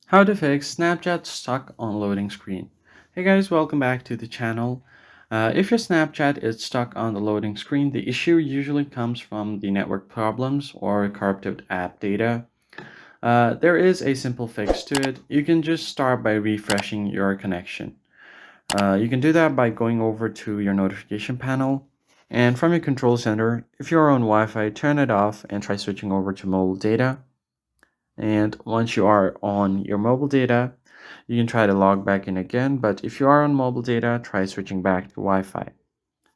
How to fix Snapchat stuck on loading screen. Hey guys, welcome back to the channel. If your Snapchat is stuck on the loading screen, the issue usually comes from the network problems or corrupted app data. There is a simple fix to it. You can just start by refreshing your connection. You can do that by going over to your notification panel. And from your control center, if you're on Wi-Fi, turn it off and try switching over to mobile data. And once you are on your mobile data, you can try to log back in again. But if you are on mobile data, try switching back to Wi-Fi.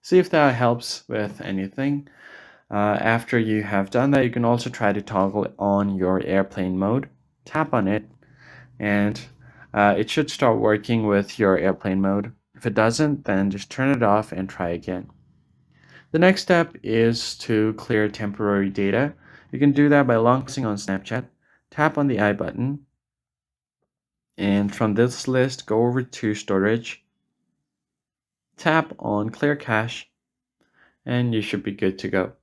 See if that helps with anything. After you have done that, you can also try to toggle on your airplane mode. Tap on it, and it should start working with your airplane mode. If it doesn't, then just turn it off and try again. The next step is to clear temporary data. You can do that by long-pressing on Snapchat. Tap on the I button, and from this list, go over to storage, tap on clear cache, and you should be good to go.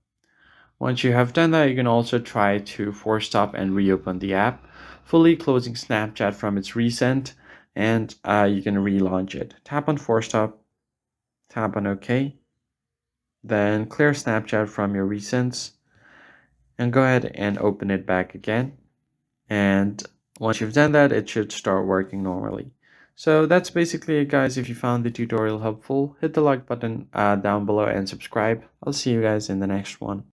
Once you have done that, you can also try to force stop and reopen the app, fully closing Snapchat from its recent, and you can relaunch it. Tap on force stop, tap on OK, then clear Snapchat from your recents, and go ahead and open it back again. And once you've done that, it should start working normally. So that's basically it, guys. If you found the tutorial helpful, hit the like button down below and subscribe. I'll see you guys in the next one.